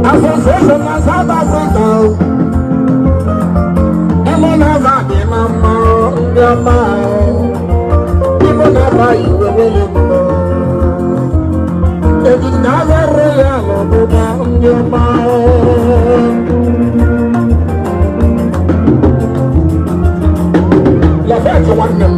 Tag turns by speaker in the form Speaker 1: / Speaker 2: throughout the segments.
Speaker 1: Association of South Africa. People never give a man your mind. People never you will know. It is never real about your mind. La fête one them.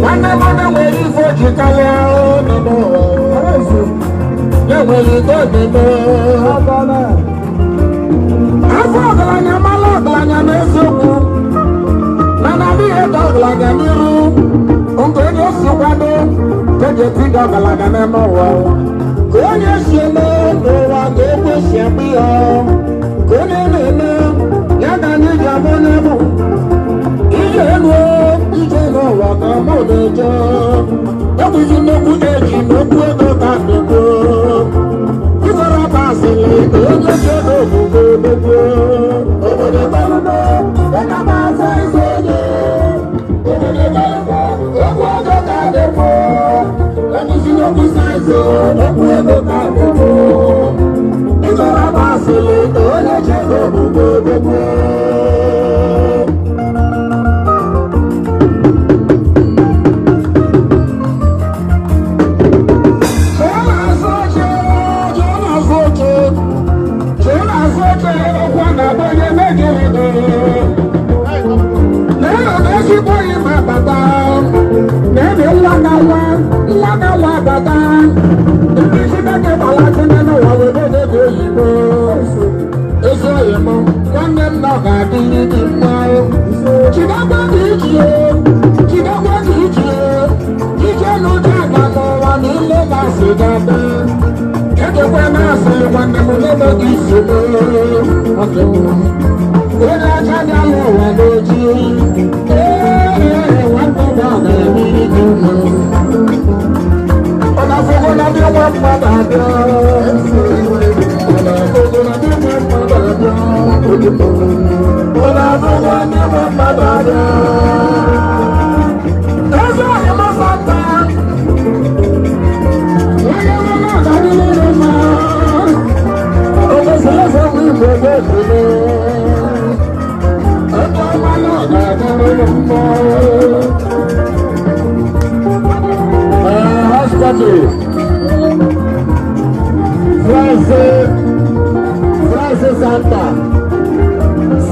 Speaker 1: One of them waiting for Chicago. You're waiting for the I thought like a malad like an escape. None of the dog like a new. Uncle, you're so bad. Take your feet up like an emerald. Go on, yes, you know, no one gave me champion. Go on, you're gonna need your money. Ijeno wakamodejo Yakuzi nokudeji nokuedokandeko Kizara basile Ejejedo kukodeko Obode baluno Eka basa isoje Obode baluno Okuedokandeko Yakuzi nokusaizo Nokuedokandeko Kizara basile Ejejedo kukodeko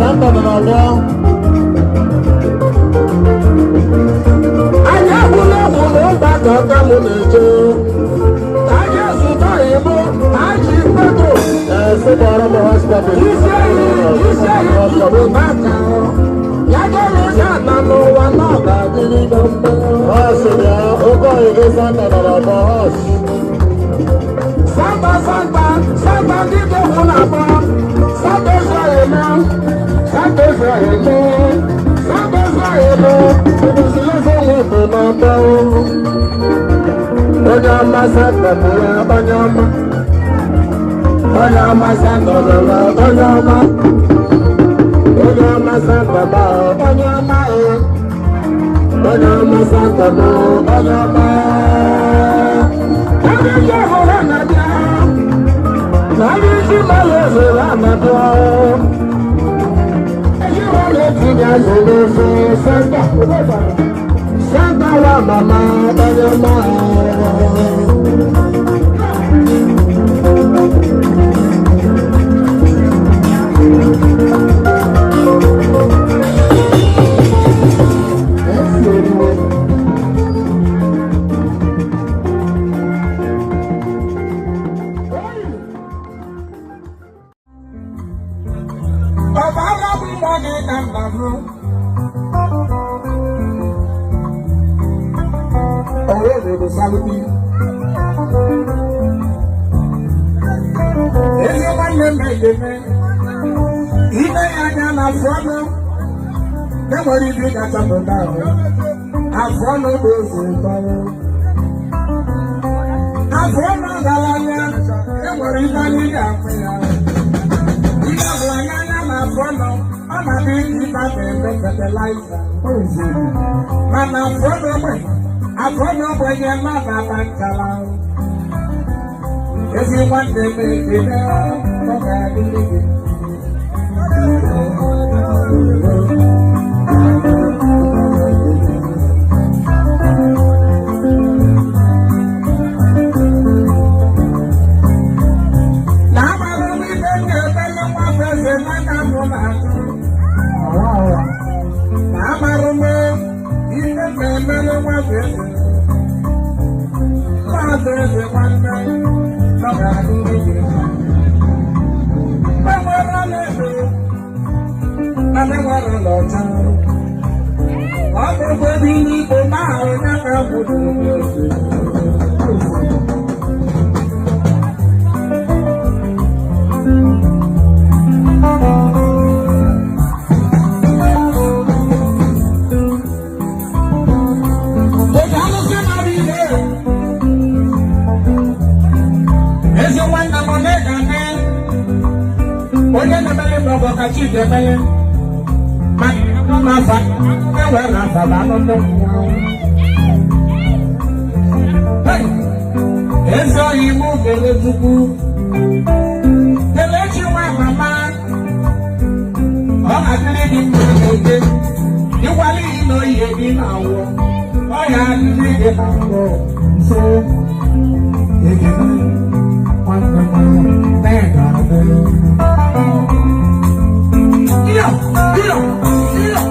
Speaker 1: Santa de la Loi. Oh, na-eme ime ya anya na afọ ọnụ enwere ibe ị ga-achọpụta afọ ọnụ bụ ozi ụtọrọ afọ ọnụ ọgaranya enwere ibe anyị ga-afụ ya ihe ọgaranya anya na afọ ọnụ ọ na-adị ibe a na-eme fertiliza mana afọ ọnụ ogbenye mmadụ aba nkala ezi nwanne m ekele ọ ga-adịrị gị Eso imu kele tuku kele chiwa mama ọ adịrị gị mma n'oge ịkwali ino ihe gị na-awụ ọ ya adịrị gị na mbọ nso egebe nwanne m na-ega adịrị iyo iyo iyo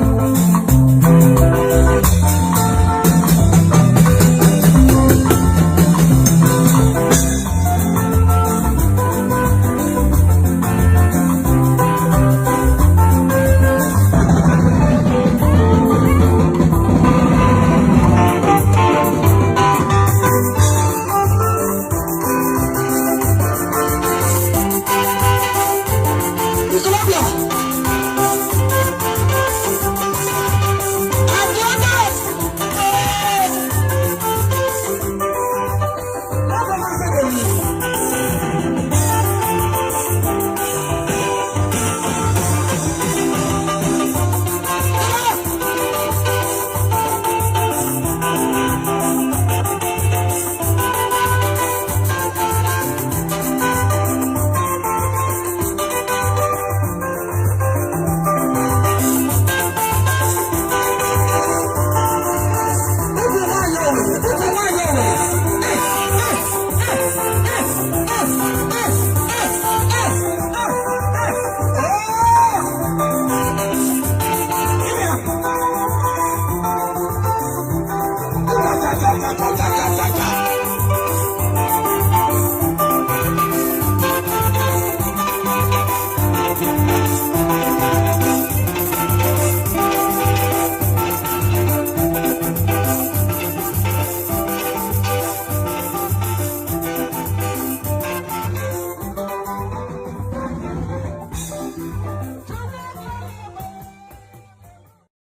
Speaker 2: Cha cha cha cha cha cha cha.